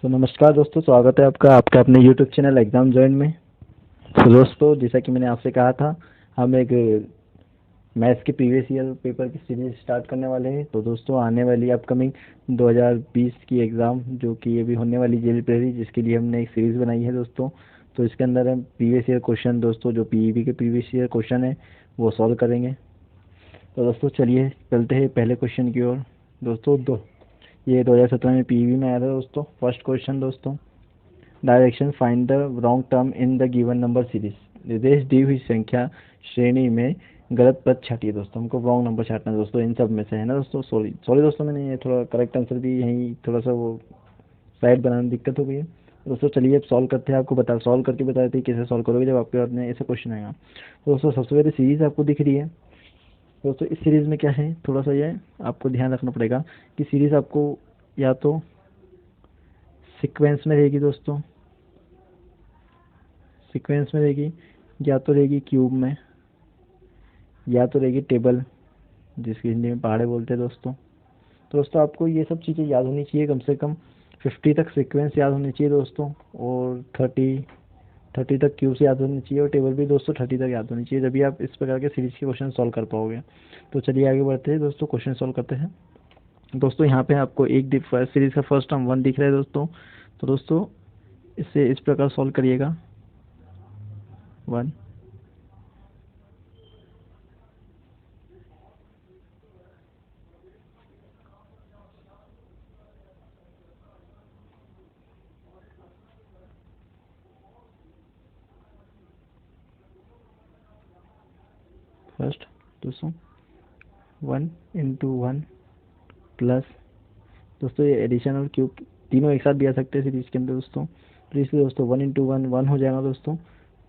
तो नमस्कार दोस्तों, स्वागत है आपका आपके अपने यूट्यूब चैनल एग्ज़ाम जॉइन में। तो दोस्तों, जैसा कि मैंने आपसे कहा था, हम एक मैथ्स के प्रीवियस ईयर पेपर की सीरीज स्टार्ट करने वाले हैं। तो दोस्तों, आने वाली अपकमिंग 2020 की एग्ज़ाम जो कि अभी होने वाली जेल प्रेरी, जिसके लिए हमने एक सीरीज़ बनाई है दोस्तों। तो इसके अंदर हम प्रीवियस ईयर क्वेश्चन दोस्तों, जो पीईबी के प्रीवियस ईयर क्वेश्चन है, वो सॉल्व करेंगे। तो दोस्तों चलिए चलते हैं पहले क्वेश्चन की ओर। दोस्तों ये 2017 में पीईबी में आया था दोस्तों। फर्स्ट क्वेश्चन दोस्तों, direction find the wrong term in the given number series. निर्देश दी हुई संख्या श्रेणी में गलत पद छाटिए। दोस्तों हमको रॉन्ग नंबर छाटना है दोस्तों, इन सब में से है ना दोस्तों। सॉरी सॉरी दोस्तों, मैंने ये थोड़ा करेक्ट आंसर भी यहीं थोड़ा सा वो साइड बनाने में दिक्कत हो गई है दोस्तों। चलिए अब सॉल्व करते हैं, आपको सॉल्व करके बता देते हैं कैसे सॉल्व करोगे जब आपके पास में ऐसा क्वेश्चन आएगा। तो दोस्तों सबसे पहले सीरीज आपको दिख रही है दोस्तों। इस सीरीज में क्या है, थोड़ा सा ये आपको ध्यान रखना पड़ेगा कि सीरीज आपको या तो सीक्वेंस में रहेगी दोस्तों, सीक्वेंस में रहेगी, या तो रहेगी क्यूब में, या तो रहेगी टेबल, जिसकी हिंदी में पहाड़े बोलते हैं दोस्तों। तो दोस्तों आपको ये सब चीज़ें याद होनी चाहिए, कम से कम 50 तक सीक्वेंस याद होनी चाहिए दोस्तों, और 30 तक क्यूब्स याद होनी चाहिए, और टेबल भी दोस्तों 30 तक याद होनी चाहिए, जब भी आप इस प्रकार के सीरीज के क्वेश्चन सॉल्व कर पाओगे। तो चलिए आगे बढ़ते हैं दोस्तों, क्वेश्चन सॉल्व करते हैं। दोस्तों यहाँ पे आपको एक सीरीज का फर्स्ट टर्म 1 दिख रहा है दोस्तों। तो दोस्तों इसे इस प्रकार सॉल्व करिएगा, 1 फर्स्ट दोस्तों 1 इंटू 1 प्लस, दोस्तों ये एडिशन और क्यूब तीनों एक साथ भी आ सकते हैं सीरीज के अंदर दोस्तों। तो इसलिए दोस्तों 1 इंटू 1 1 हो जाएगा दोस्तों,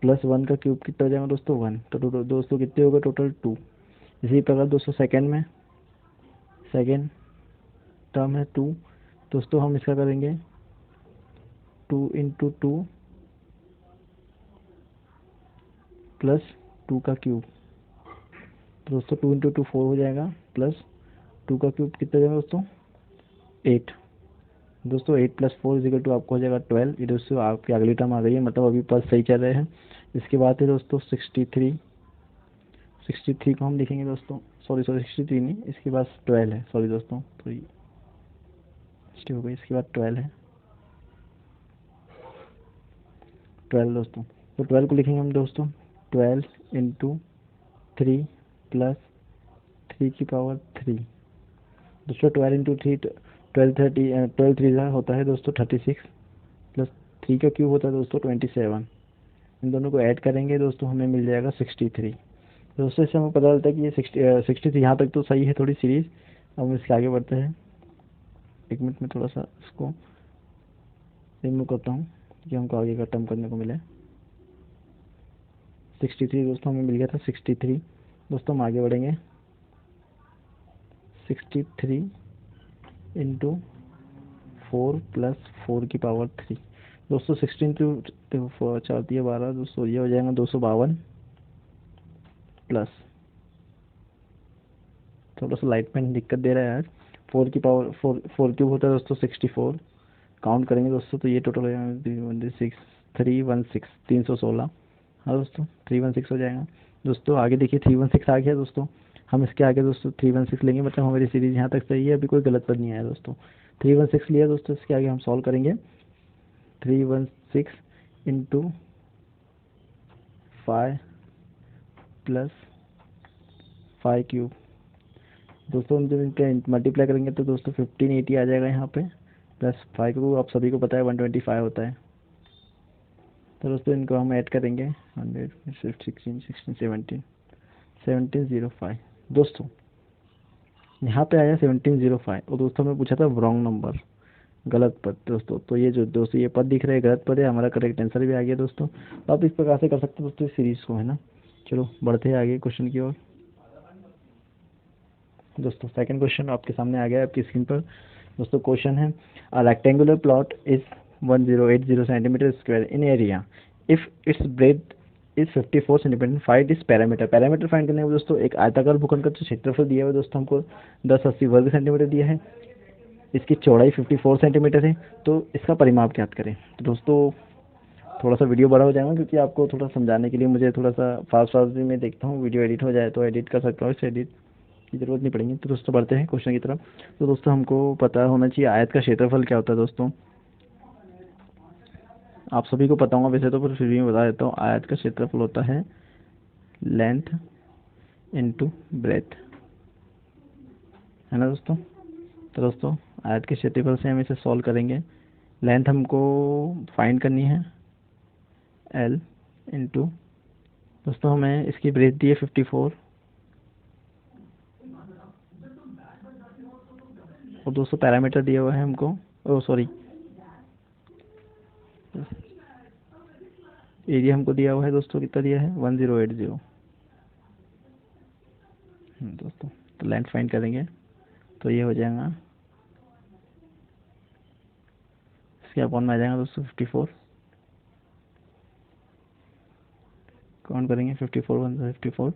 प्लस 1 का क्यूब कितना हो जाएगा दोस्तों 1। तो दोस्तों कितने होगा टोटल 2। इसी प्रकार दोस्तों सेकेंड में, सेकेंड टर्म है 2 दोस्तों, हम इसका करेंगे 2 इंटू 2 प्लस 2 का क्यूब। तो दोस्तों 2 इंटू 2 4 हो जाएगा, प्लस 2 का क्यूब कितना हो जाएगा दोस्तों 8। दोस्तों 8 प्लस 4 इजिकल टू आपको हो जाएगा 12। ये दोस्तों आपकी अगली टर्म आ गई है, मतलब अभी पद सही चल रहे हैं। इसके बाद है दोस्तों 63 को हम लिखेंगे दोस्तों, सॉरी 63 नहीं, इसके बाद 12 है, सॉरी दोस्तों, तो ये हो गई। इसके बाद 12 है, 12 दोस्तों। तो 12 को लिखेंगे हम दोस्तों 12 इंटू 3 प्लस 3 की पावर 3 दोस्तों। 12 इंटू 3 12 3 होता है दोस्तों 36, प्लस 3 का क्यूब होता है दोस्तों 27। इन दोनों को ऐड करेंगे दोस्तों, हमें मिल जाएगा 63। दोस्तों इससे हमें पता चलता है कि ये 63 यहाँ तक तो सही है थोड़ी सीरीज। अब हम इसके आगे बढ़ते हैं, एक मिनट में थोड़ा सा इसको रिमूव करता हूँ कि हमको आगे का टर्म करने को मिले। 63 दोस्तों हमें मिल गया था 63। दोस्तों हम आगे बढ़ेंगे, 63 इंटू 4 प्लस 4 की पावर 3 दोस्तों। 16 टू 4 दिया 12 दोस्तों, ये हो जाएगा 252 प्लस, थोड़ा सा लाइट पेन दिक्कत दे रहा है यार। 4 की पावर 4 क्यूब होता है दोस्तों 64, काउंट करेंगे दोस्तों तो ये टोटल हो जाएगा 316 316। हाँ दोस्तों 316 हो जाएगा दोस्तों। आगे देखिए 316 आ गया दोस्तों, हम इसके आगे दोस्तों 316 लेंगे, मतलब हमारी सीरीज यहाँ तक सही है, अभी कोई गलत पद नहीं आया दोस्तों। 316 लिया दोस्तों, इसके आगे हम सॉल्व करेंगे 316 इंटू 5 प्लस 5 क्यूब दोस्तों। हम जब इनके मल्टीप्लाई करेंगे तो दोस्तों 1580 आ जाएगा यहाँ पे, प्लस 5 को आप सभी को पता है 125 होता है। तो दोस्तों इनको हम ऐड करेंगे 100 16 16 17 1705 दोस्तों। यहाँ पे आया 1705, और दोस्तों मैं पूछा था रॉन्ग नंबर, गलत पद दोस्तों। तो ये जो दोस्तों ये पद दिख रहे हैं गलत पद है, हमारा करेक्ट आंसर भी आ गया दोस्तों। तो आप इस प्रकार से कर सकते हो दोस्तों इस सीरीज को, है ना। चलो बढ़ते हैं आगे क्वेश्चन की ओर। दोस्तों सेकंड क्वेश्चन आपके सामने आ गया है आपकी स्क्रीन पर दोस्तों। क्वेश्चन है, a rectangular plot is 1080 centimetre square in area if it's breath is 54 centimetre, find इस पैरामीटर। पैरामीटर फाइंड करने में दोस्तों एक आयताकार भूखंड का जो क्षेत्रफल दिया हुआ है दोस्तों, हमको 1080 वर्ग सेंटीमीटर दिया है। इसकी चौड़ाई 54 सेंटीमीटर है, तो इसका परिमाप ज्ञात करें। तो दोस्तों थोड़ा सा वीडियो बड़ा हो जाएगा, क्योंकि आपको थोड़ा समझाने के लिए मुझे थोड़ा सा फास्ट फास्ट भी मैं देखता हूँ, वीडियो एडिट हो जाए तो एडिट कर सकता हूँ, इसे एडिट की ज़रूरत नहीं पड़ेगी। तो दोस्तों बढ़ते हैं क्वेश्चन की तरफ। तो दोस्तों हमको पता होना चाहिए आयत का क्षेत्रफल क्या होता है। दोस्तों आप सभी को पता होगा वैसे तो, पर फिर भी मैं बता देता हूँ। आयत का क्षेत्रफल होता है लेंथ इनटू ब्रेथ, है ना दोस्तों। तो दोस्तों आयत के क्षेत्रफल से हम इसे सॉल्व करेंगे। लेंथ हमको फाइंड करनी है L इंटू, दोस्तों हमें इसकी ब्रेथ दी है 54, और दोस्तों पैरामीटर दिया हुआ है हमको, ओ सॉरी एरिया हमको दिया हुआ है दोस्तों, कितना दिया है 1080। दोस्तों तो लेंथ फाइंड करेंगे तो ये हो जाएगा, इसके अपॉन में आ जाएगा दोस्तों 54, काउंट करेंगे 54 54,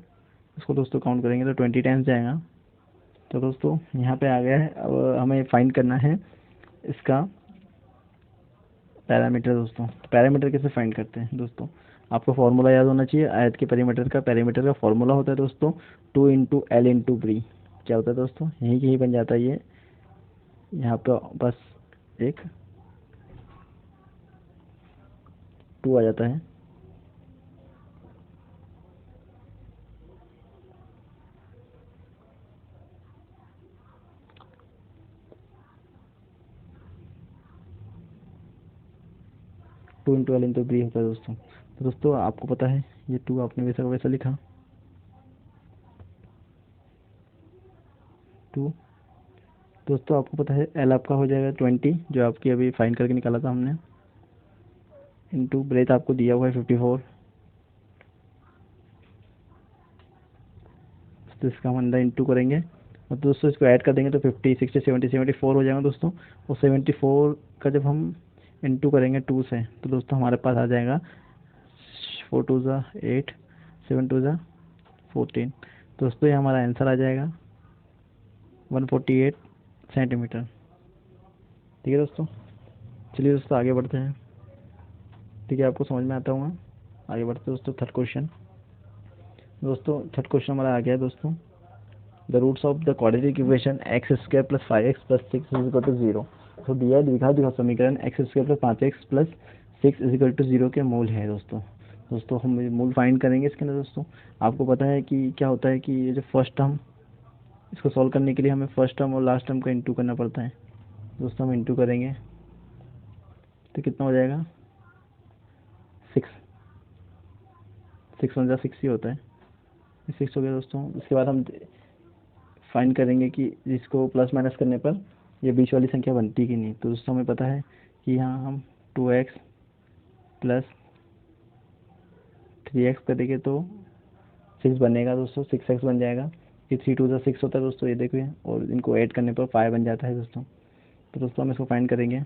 इसको दोस्तों काउंट करेंगे तो 20 टाइम्स जाएगा। तो दोस्तों यहाँ पे आ गया है। अब हमें फाइंड करना है इसका पैरामीटर। दोस्तों तो पैरामीटर कैसे फाइंड करते हैं दोस्तों, आपको फॉर्मूला याद होना चाहिए आयत के पैरामीटर का। पैरामीटर का फॉर्मूला होता है दोस्तों 2 इंटू एल इंटू ब्री। क्या होता है दोस्तों, यहीं कहीं बन जाता है ये, यहाँ पे बस एक 2 आ जाता है, टू इंटू एल इंटू ब्री होता है दोस्तों। तो दोस्तों आपको पता है ये 2 आपने वैसा का वैसा लिखा 2। दोस्तों आपको पता है एल आपका हो जाएगा 20, जो आपकी अभी फाइंड करके निकाला था हमने, इंटू ब्रेथ आपको दिया हुआ है 54, तो इसका हम अंदर इंटू करेंगे और दोस्तों इसको ऐड कर देंगे तो 50 60 70 74 हो जाएगा दोस्तों। और 74 का जब हम इंटू करेंगे 2 से, तो दोस्तों हमारे पास आ जाएगा 4 2 ज़ा 8, 7 2 ज़ा 14। दोस्तों ये हमारा आंसर आ जाएगा 148 सेंटीमीटर। ठीक है दोस्तों, चलिए दोस्तों आगे बढ़ते हैं। ठीक है, आपको समझ में आता होगा। आगे बढ़ते हैं दोस्तों थर्ड क्वेश्चन। दोस्तों थर्ड क्वेश्चन हमारा आ गया है दोस्तों, the roots of the quadratic equation x square plus 5x plus 6 is equal to 0। तो दिया है द्विघात समीकरण x square plus 5x plus 6 is equal to 0 के मूल है दोस्तों। दोस्तों हम मूल फाइंड करेंगे इसके अंदर। दोस्तों आपको पता है कि क्या होता है कि ये जो फर्स्ट टर्म, इसको सॉल्व करने के लिए हमें फर्स्ट टर्म और लास्ट टर्म का इंटू करना पड़ता है। दोस्तों हम इंटू करेंगे तो कितना हो जाएगा 6 6 1 6 ही होता है, 6 हो गया दोस्तों। इसके बाद हम फाइंड करेंगे कि इसको प्लस माइनस करने पर ये बीच वाली संख्या बनती कि नहीं। तो दोस्तों हमें पता है कि यहाँ हम 2x प्लस 3x करेंगे तो 6 बनेगा दोस्तों, 6x बन जाएगा। ये 3 2 ज़ा 6 होता है दोस्तों, ये देखिए, और इनको ऐड करने पर 5 बन जाता है दोस्तों। तो दोस्तों हम इसको फाइंड करेंगे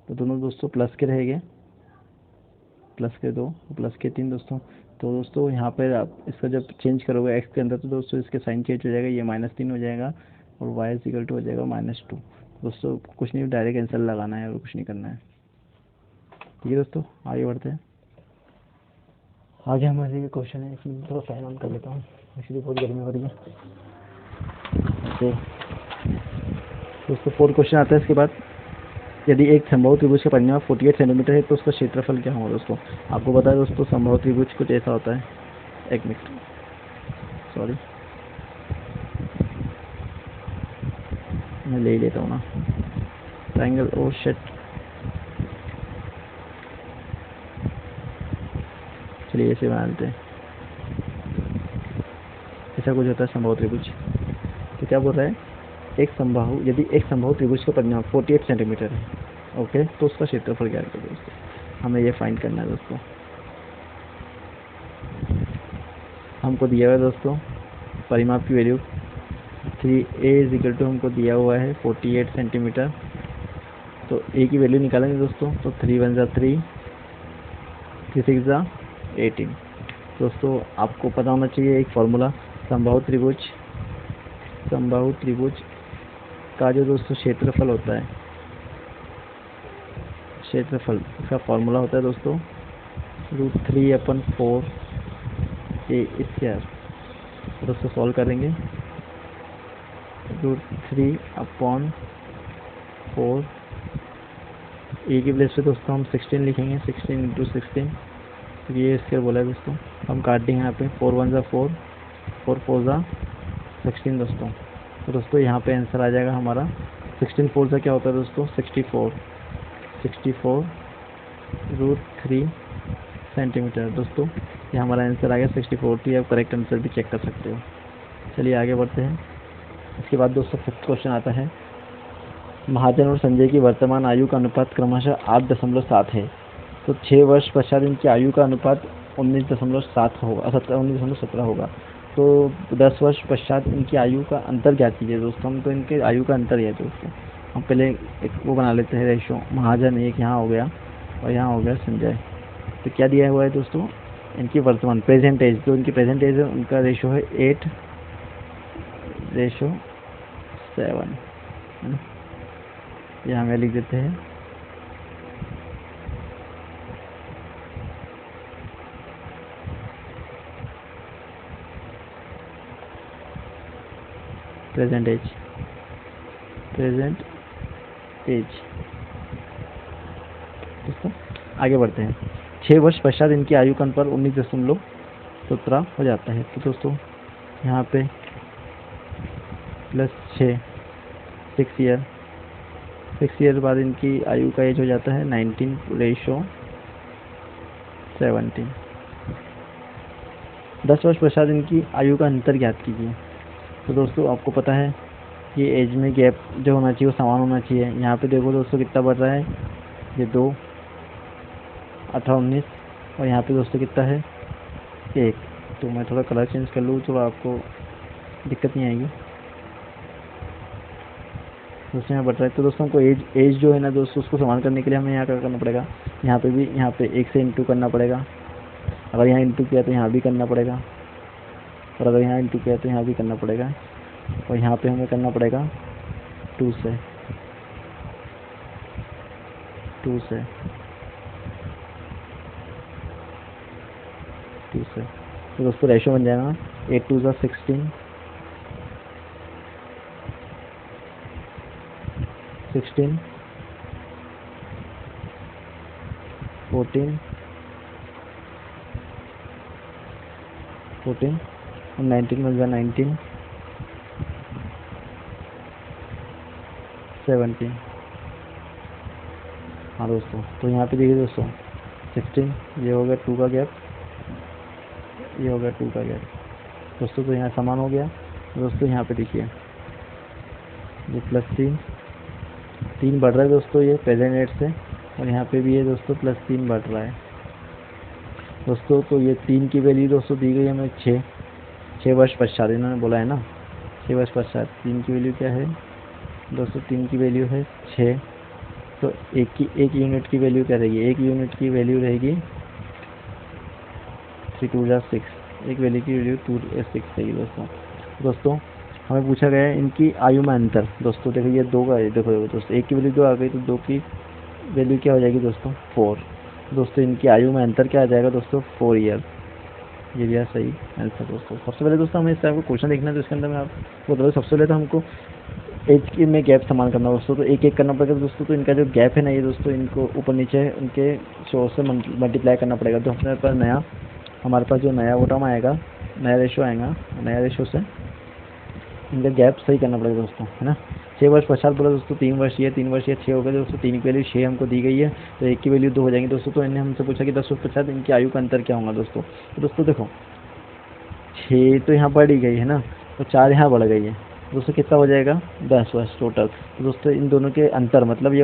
तो दोनों दोस्तों प्लस के रहेंगे, प्लस के 2 प्लस के 3 दोस्तों। तो दोस्तों यहाँ पर आप इसका जब चेंज करोगे एक्स के अंदर, तो दोस्तों इसके साइन चेंज हो जाएगा, ये -3 हो जाएगा और y इक्वल टू हो जाएगा -2। दोस्तों कुछ नहीं, डायरेक्ट आंसर लगाना है और कुछ नहीं करना है। ठीक है दोस्तों, आगे बढ़ते हैं। आगे हमारे ये क्वेश्चन है, इसमें थोड़ा फैन ऑन कर लेता हूँ, इसलिए बहुत गर्मी हो रही है। तो दोस्तों 4 क्वेश्चन आता है इसके बाद, यदि एक समबाहु त्रिभुज का परिमाप 48 सेंटीमीटर है तो उसका क्षेत्रफल क्या होगा। दोस्तों आपको पता है दोस्तों समबाहु त्रिभुज कुछ ऐसा होता है, एक मिनट सॉरी मैं ले लेता हूँ ना, ट्रायंगल, ओ शिट, चलिए ऐसे बना लेते हैं। ऐसा कुछ होता है समबाहु त्रिभुज। तो क्या बोल रहा है, यदि एक समबाहु त्रिभुज का परिमाप 48 सेंटीमीटर है, ओके, तो उसका क्षेत्रफल क्या है दोस्तों, हमें ये फाइंड करना है दोस्तों। हमको दिया हुआ है दोस्तों परिमाप की value 3a is equal to, हमको दिया हुआ है 48 सेंटीमीटर। तो a की वैल्यू निकालेंगे दोस्तों, तो 3 1 ज़ा 3, 3 6 ज़ा 18। दोस्तों आपको पता होना चाहिए एक फार्मूला, समबाहु त्रिभुज का जो दोस्तों क्षेत्रफल होता है, क्षेत्रफल इसका फॉर्मूला होता है दोस्तों √3/4 a²। दोस्तों सॉल्व करेंगे, √3/4 ए की प्लेस पे दोस्तों हम 16 लिखेंगे, 16 × 16 ये स्क्वायर बोला है दोस्तों। हम काट देंगे यहाँ पे 4 1 4, 4 4 16 दोस्तों। तो दोस्तों यहाँ पे आंसर आ जाएगा हमारा 16 4 से क्या होता है दोस्तों 64 √3 सेंटीमीटर। दोस्तों ये हमारा आंसर आ गया 64। तो आप करेक्ट आंसर भी चेक कर सकते हो। चलिए आगे बढ़ते हैं। इसके बाद दोस्तों 5th क्वेश्चन आता है, महाजन और संजय की वर्तमान आयु का अनुपात क्रमशः 8.7 है, तो 6 वर्ष पश्चात इनकी आयु का अनुपात 19.7 होगा, 19.17 होगा। तो 10 वर्ष पश्चात इनकी आयु का अंतर ज्ञात कीजिए दोस्तों। हम तो इनके आयु का अंतर है दोस्तों। हम पहले एक वो बना लेते हैं रेशो, महाजन एक यहाँ हो गया और यहाँ हो गया संजय। तो क्या दिया हुआ है दोस्तों, इनकी वर्तमान प्रेजेंट एज, जो इनकी प्रेजेंट एज है उनका रेशो है 8:7 है ना। यहाँ हमें लिख देते हैं प्रेजेंट एज दोस्तों। आगे बढ़ते हैं। 6 वर्ष पश्चात इनकी आयु का अंतर 19.17 हो जाता है। तो दोस्तों यहाँ पे +6 6 ईयर, 6 ईयर बाद इनकी आयु का एज हो जाता है 19:17। 10 वर्ष पश्चात इनकी आयु का अंतर ज्ञात कीजिए। तो दोस्तों आपको पता है ये एज में गैप जो होना चाहिए वो समान होना चाहिए। यहाँ पे देखो दोस्तों कितना बढ़ रहा है, ये 2 18 19 और यहाँ पे दोस्तों कितना है 1। तो मैं थोड़ा कलर चेंज कर लूँ तो आपको दिक्कत नहीं आएगी। दोस्तों यहाँ बढ़ रहा है। तो दोस्तों हमको एज जो है ना दोस्तों उसको समान करने के लिए हमें यहाँ क्या करना पड़ेगा, यहाँ पे भी यहाँ पे 1 से इंटू करना पड़ेगा। अगर यहाँ इंटू किया तो यहाँ भी करना पड़ेगा, और अगर यहाँ इंटू किया तो यहाँ भी करना पड़ेगा, और यहाँ पे हमें करना पड़ेगा 2 से। तो दोस्तों रेशो बन जाएगा 8 2 16 16 14 14 और 19 बन जाएगा 19 17। हाँ दोस्तों, तो यहाँ पे देखिए दोस्तों 16 ये हो गया 2 का गैप, ये हो गया 2 का गैप दोस्तों। तो यहाँ समान हो गया दोस्तों। यहाँ पे देखिए ये +3 बढ़ रहा है दोस्तों ये प्रेजेंट एज से, और यहाँ पे भी ये दोस्तों +3 बढ़ रहा है दोस्तों। तो ये 3 की वैल्यू दोस्तों दी गई हमें 6 वर्ष पश्चात, इन्होंने बोला है ना 6 वर्ष पश्चात। 3 की वैल्यू क्या है दोस्तों, 3 की वैल्यू है 6। तो एक यूनिट की वैल्यू क्या रहेगी, एक यूनिट की वैल्यू रहेगी 3 2 6, एक वैल्यू की वैल्यू 2 6 रहेगी दोस्तों। हमें पूछा गया है इनकी आयु में अंतर दोस्तों। देखो ये 2 का है, देखो दोस्तों एक की वैल्यू 2 आ गई तो 2 की वैल्यू क्या हो जाएगी दोस्तों 4। दोस्तों इनकी आयु में अंतर क्या आ जाएगा दोस्तों 4 ईयर। ये भी सही आंसर दोस्तों। सबसे पहले दोस्तों हमें इस टाइप का क्वेश्चन देखना है तो इसके अंदर मैं आपको बता दूँ, सबसे पहले तो हमको एज के में गैप समान करना दोस्तों। तो एक एक करना पड़ेगा दोस्तों। तो इनका जो गैप है ना ये दोस्तों, इनको ऊपर नीचे उनके शो से मल्टीप्लाई करना पड़ेगा। तो हमारे पास जो नया वो टर्म आएगा, नया रेशो आएगा, नया रेशो से इनका गैप सही करना पड़ेगा दोस्तों, है ना। 6 वर्ष पश्चात बोला दोस्तों 3 वर्ष ये 3 वर्ष ये 6 हो गए दोस्तों। 3 की वैल्यू 6 हमको दी गई है, तो 1 की वैल्यू 2 हो जाएंगी दोस्तों। तो इन्हें हमसे पूछा कि 10 वर्ष पश्चात इनकी आयु का अंतर क्या होगा दोस्तों। तो दोस्तों देखो 6 तो यहाँ बढ़ ही गई है ना, तो 4 यहाँ बढ़ गई है दोस्तों। कितना हो जाएगा 10 वर्ष टोटल। तो दोस्तों इन दोनों के अंतर मतलब ये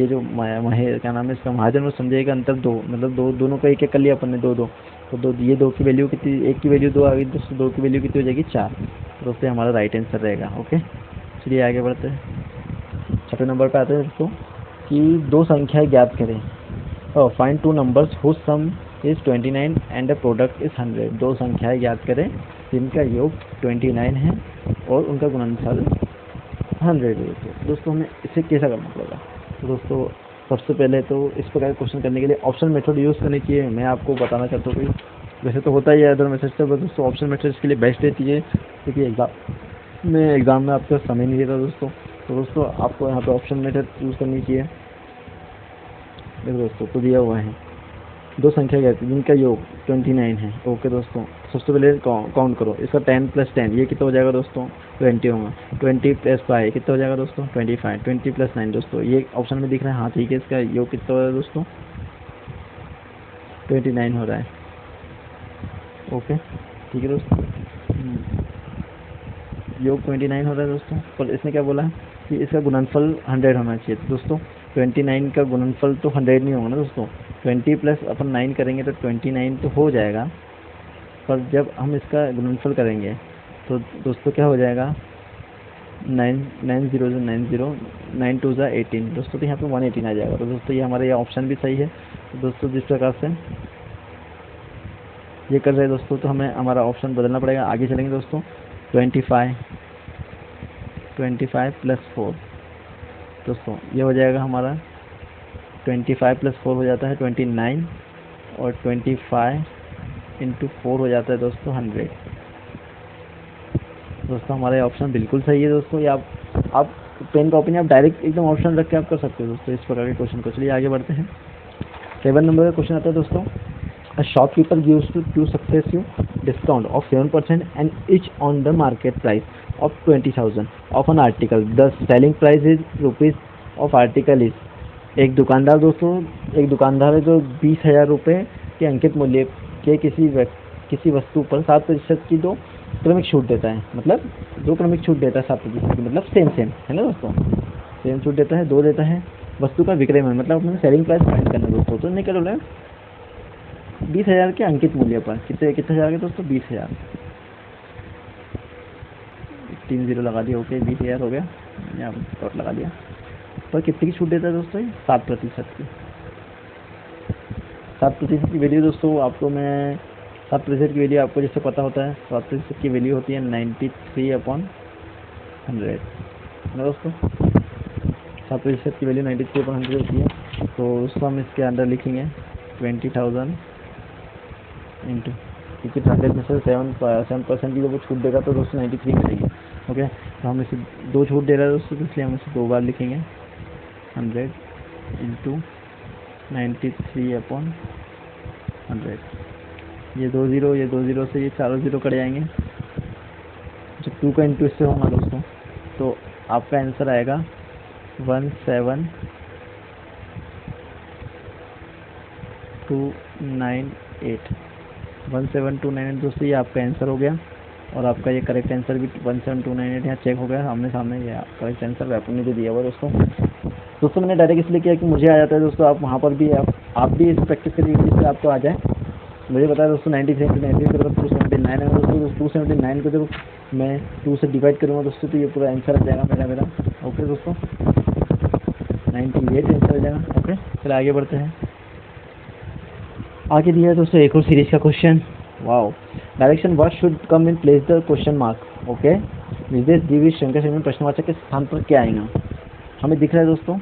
जो क्या नाम है इसका, महाजन और संजय का अंतर 2, मतलब दोनों का एक कर लिया अपन ने 2 2। तो ये 2 की वैल्यू कितनी, 1 की वैल्यू 2 आ गई दोस्तों, 2 की वैल्यू कितनी हो जाएगी 4। तो दोस्तों हमारा राइट आंसर रहेगा। ओके चलिए आगे बढ़ते हैं। 6वें नंबर पे आते हैं दोस्तों कि 2 संख्याएं ज्ञात करें। Find 2 numbers whose sum is 29 and the product is 100। 2 संख्याएं ज्ञात करें जिनका योग 29 है और उनका गुणनफल 100 दोस्तों हमें इसे कैसा करना पड़ेगा। तो दोस्तों सबसे पहले तो इस प्रकार क्वेश्चन करने के लिए ऑप्शन मेथड यूज़ करनी चाहिए। मैं आपको बताना चाहता हूँ कि वैसे तो होता ही है अदर मेथड से, बस दोस्तों ऑप्शन मेथड इसके लिए बेस्ट रहती है, क्योंकि एग्ज़ाम में आपका समय नहीं रहता दोस्तों। तो दोस्तों आपको यहाँ पे ऑप्शन मेथड यूज़ करनी चाहिए। देखो दोस्तों तो दिया हुआ है दो संख्या कहती है जिनका योग 29 है। ओके दोस्तों, सबसे पहले काउंट करो इसका 10 + 10 ये कितना हो जाएगा दोस्तों 20 होगा। 20 + 5 कितना हो जाएगा दोस्तों 25। 20 + 9 दोस्तों ये ऑप्शन में दिख रहा है, हाँ ठीक है, इसका योग कितना हो रहा है दोस्तों 29 हो रहा है। ओके ठीक है दोस्तों, योग 29 हो रहा है दोस्तों, पर इसने क्या बोला है कि इसका गुणनफल 100 होना चाहिए। तो दोस्तों 29 का गुणनफल तो 100 नहीं होगा ना दोस्तों, 20 + अपन 9 करेंगे तो 29 तो हो जाएगा, पर जब हम इसका गुणनफल करेंगे तो दोस्तों क्या हो जाएगा 9 9 0 90 9 2 18 दोस्तों, तो यहाँ पे 118 आ जाएगा। तो दोस्तों ये हमारा ये ऑप्शन भी सही है। तो दोस्तों जिस प्रकार से ये कर रहे हैं दोस्तों, तो हमें हमारा ऑप्शन बदलना पड़ेगा। आगे चलेंगे दोस्तों 25 + 4 दोस्तों ये हो जाएगा हमारा 25 + 4 हो जाता है 29, और 25 × 4 हो जाता है दोस्तों 100। दोस्तों हमारा ये ऑप्शन बिल्कुल सही है दोस्तों। ये आप पेन कॉपी में आप डायरेक्ट एकदम ऑप्शन रख के आप कर सकते हो दोस्तों इस प्रकार के क्वेश्चन को। चलिए आगे बढ़ते हैं। 7 नंबर का क्वेश्चन आता है दोस्तों, a shopkeeper gives two successive discount of 7% and each on the market price of 20,000 of an article, the selling price is rupees of article is. एक दुकानदार है जो 20,000 रुपये के अंकित मूल्य के किसी वस्तु पर 7% की दो क्रमिक छूट देता है, मतलब 2 क्रमिक छूट देता है 7% की, मतलब सेम है ना दोस्तों, सेम छूट देता है, 2 देता है वस्तु का विक्रय मूल्य, मतलब अपने सेलिंग प्राइस फाइंड करना दोस्तों। तो नहीं कर 20,000 के अंकित मूल्य पर कितने हज़ार के दोस्तों 20,000, 3 0 लगा दिया। ओके 20,000 हो गया, यहाँ पर डॉट लगा दिया। पर कितने की छूट देता है दोस्तों 7% की। 7% की वैल्यू दोस्तों आपको मैं 7% की वैल्यू आपको जैसे पता होता है, 7% की वैल्यू होती है 93/100 है दोस्तों। 7% की वैल्यू 93/100 होती है। तो उसको हम इसके अंदर लिखेंगे 20,000 इंटू, क्योंकि 100 में से 7% की जब वो छूट देगा तो दोस्तों 93 मिलेगी। ओके, तो हम इसे 2 छूट दे रहे हैं दोस्तों, इसलिए हम इसे 2 बार लिखेंगे 100 इंटू 93/100। ये 2 0 से ये चारों 0 कट जाएंगे। जब 2 का इंटू इससे होगा दोस्तों तो आपका आंसर आएगा 17298। 17298 दोस्तों ये आपका आंसर हो गया, और आपका ये करेक्ट आंसर भी 17298 यहाँ चेक हो गया आमने सामने। ये करेक्ट आंसर वेपन ने जो दिया हुआ दोस्तों मैंने डायरेक्ट इसलिए किया कि मुझे आ जाता है दोस्तों, आप वहाँ पर भी आप भी इस प्रैक्टिस करिए जिससे आपको आ जाए। मुझे पता है दोस्तों 93 × 93 मतलब 279 है दोस्तों। 279 को जब मैं 2 से डिवाइड करूँगा दोस्तों तो ये पूरा आंसर आ जाएगा मेरा। ओके दोस्तों 98 आंसर आ जाएगा। ओके चलिए आगे बढ़ते हैं। आगे दिया है दोस्तों एक और सीरीज का question. Wow, direction what should come in place the question mark. Okay, निर्देश दी हुई श्रृंखला श्रेणी में प्रश्नवाचक के स्थान पर क्या आएगा। हमें दिख रहा है दोस्तों,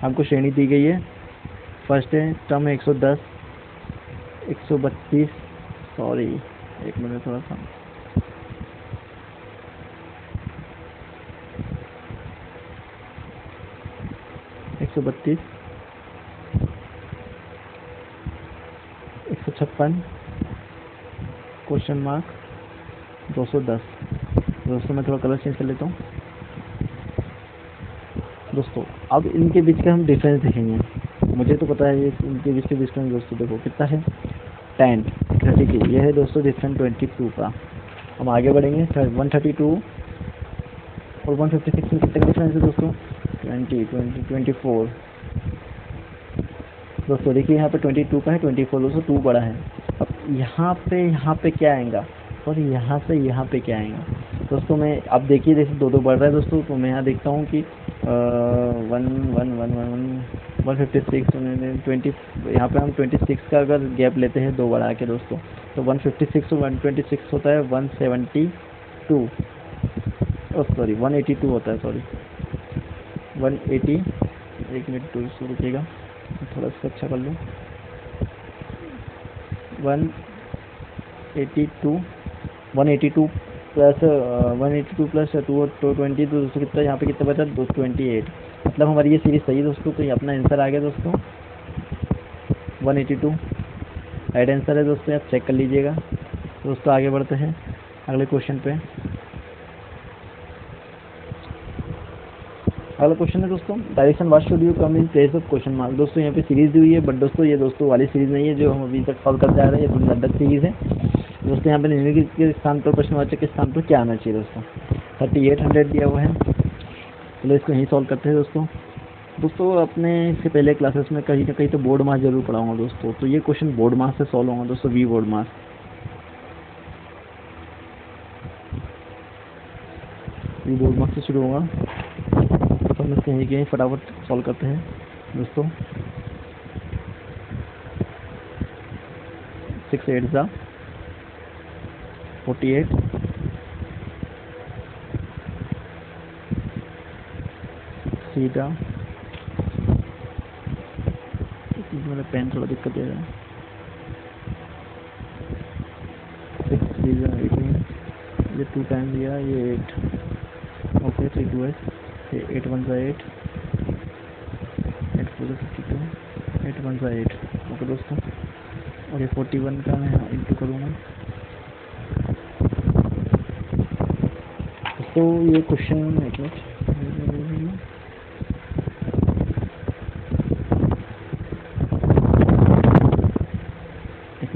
हमको श्रेणी दी गई है। फर्स्ट है टर्म है 110, 132, सॉरी एक मिनट थोड़ा सा, एक 132, 156, क्वेश्चन मार्क 210। दोस्तों मैं थोड़ा कलर चेंज कर लेता हूँ दोस्तों। अब इनके बीच का हम डिफरेंस देखेंगे। मुझे तो पता है ये इनके बीच के डिफरेंस दोस्तों देखो कितना है 10 30। ये है दोस्तों डिफरेंस 22 का। हम आगे बढ़ेंगे 132 और 156 में कितने का डिफरेंस है दोस्तों 24 दोस्तों। देखिए यहाँ पे 22 का है, 24 दोस्तों 2 बड़ा है। अब यहाँ पे क्या आएगा और यहाँ से यहाँ पे क्या आएगा दोस्तों। मैं अब देखिए जैसे 2 बढ़ रहा है दोस्तों, तो मैं यहाँ देखता हूँ कि 156 20, यहाँ पे हम 26 का अगर गैप लेते हैं 2 बढ़ा के दोस्तों, तो 156 और 126 होता है 172। सॉरी 182 होता है, सॉरी 180, एक मिनट तो इसको रुकिएगा, थोड़ा सा अच्छा कर लूँ। 182 182 प्लस 182 प्लस 220, तो दोस्तों कितना यहाँ पे कितना बचा, 228। मतलब हमारी ये सीरीज सही है दोस्तों, तो ये अपना आंसर आ गया दोस्तों 182 राइट आंसर है दोस्तों, आप चेक कर लीजिएगा। दोस्तों आगे बढ़ते हैं अगले क्वेश्चन पे। अगला क्वेश्चन है दोस्तों, direction what should you come in place of question mark. दोस्तों यहाँ पे सीरीज दी हुई है, बट दोस्तों ये दोस्तों वाली सीरीज नहीं है जो हम अभी तक सॉल्व करते आ रहे हैं, ये थोड़ी अलग सीरीज है दोस्तों। यहाँ पे निम्नलिखित के स्थान पर, प्रश्नवाचक के स्थान पर क्या आना चाहिए दोस्तों। 3800 दिया हुआ है, चलो इसको यहीं सॉल्व करते हैं दोस्तों। दोस्तों अपने इससे पहले क्लासेस में कहीं ना कहीं तो बोर्ड मास जरूर पढ़ाऊंगा दोस्तों, तो ये क्वेश्चन बोर्ड मास से सॉल्व होगा दोस्तों, वी बोर्ड मास। वी बोर्ड मास से शुरू होगा, तो हम इसके यहीं फटाफट सॉल्व करते हैं दोस्तों। 6 8 जा 48, सीधा, मेरा पेन थोड़ा दिक्कत दे रहा है। 6 3 जा 18, ये 2 टाइम दिया, ये 8, ओके 3 2 8, ये 8 1 जा 8, 8 4 जा 52, 8 1 जा 8, ओके दोस्तों। और ये 41 का मैं इंटू करूँगा तो ये क्वेश्चन, एक मिनट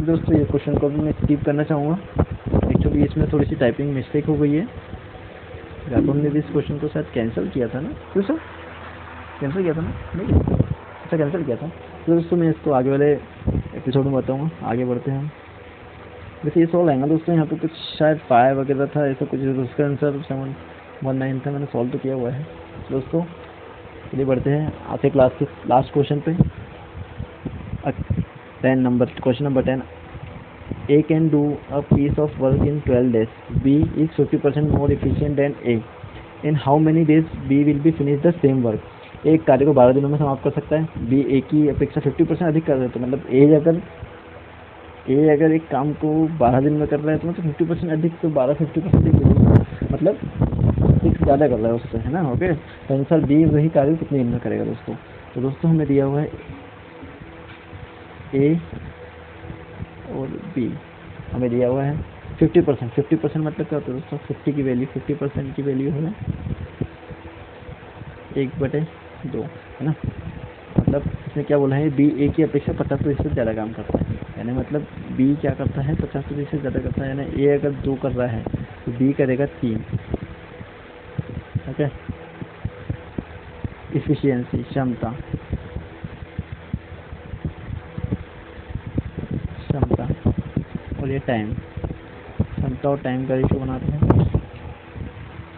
दोस्तों, ये क्वेश्चन को भी मैं स्किप करना चाहूँगा। एक्चुअली इसमें थोड़ी सी टाइपिंग मिस्टेक हो गई है, या तो हमने भी इस क्वेश्चन को शायद कैंसिल किया था ना, क्यों सर कैंसिल किया था ना, नहीं अच्छा कैंसिल किया था। तो दोस्तों मैं इसको आगे वाले एपिसोड में बताऊँगा। आगे बढ़ते हैं हम। वैसे ये सॉल्व आएगा दोस्तों, यहाँ पे कुछ शायद 5 वगैरह था, ऐसा कुछ, उसका आंसर 719 था, मैंने सॉल्व तो किया हुआ है दोस्तों। चलिए बढ़ते हैं आते क्लास के लास्ट क्वेश्चन पे। 10 number 10, A can do a piece of work in 12 days. B is 50% more efficient than A. In how many days B will be finish the same work? एक कार्य को 12 दिनों में समाप्त कर सकता है, B A की अपेक्षा 50% अधिक कर सकता है। मतलब A अगर एक काम को 12 दिन में कर रहा है तो मतलब 50% अधिक, तो 12 50% अधिक, मतलब 6 ज़्यादा कर रहा है उससे, है ना। ओके, तो आंसर B वही कार्य कितने दिन में करेगा दोस्तों। तो दोस्तों हमें दिया हुआ है A और B, हमें दिया हुआ है 50%। 50% मतलब क्या होता है दोस्तों, 50 की वैल्यू, 50% की वैल्यू है 1/2, है ना। मतलब इसमें क्या बोला है, B A की अपेक्षा 50% ज़्यादा काम करता है, यानी मतलब B क्या करता है, 50% ज़्यादा करता है। यानी A अगर 2 कर रहा है तो B करेगा 3। ओके, इफिशियंसी, क्षमता, और ये टाइम, क्षमता और टाइम का रेशो बनाते हैं।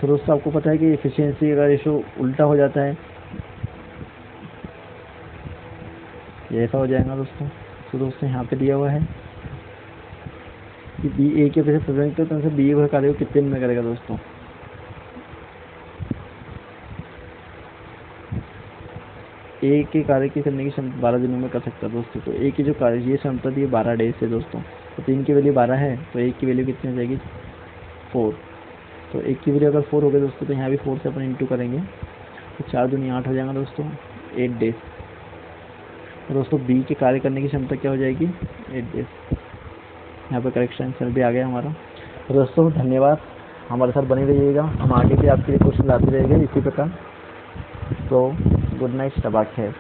तो दोस्तों आपको पता है कि एफिशिएंसी का रेशो उल्टा हो जाता है, ये ऐसा हो जाएगा दोस्तों। तो दोस्तों यहाँ पे दिया हुआ है कि बी ए के अपेक्षा प्रेजेंट करते हैं, बी वह कार्य को कितने दिन में करेगा दोस्तों। ए के कार्य की करने की क्षमता 12 दिनों में कर सकता है दोस्तों। तो ए की जो कार्य ये क्षमता थी 12 डेज से दोस्तों। तो 3 की वैल्यू 12 है, तो एक की वैल्यू कितनी हो जाएगी, 4। तो एक की वैल्यू अगर 4 हो गई दोस्तों, तो यहाँ भी 4 से अपन इंटू करेंगे, तो 4 दूनी 8 हो जाएगा दोस्तों, 8 डेज। तो दोस्तों बी के कार्य करने की क्षमता क्या हो जाएगी, 8 डेज। यहाँ पर करेक्शन आंसर भी आ गया हमारा। तो दोस्तों धन्यवाद, हमारे साथ बने रहिएगा, हम आगे भी आपके लिए क्वेश्चन लाते रहेंगे इसी प्रकार। तो गुड नाइट, तबाक खैर।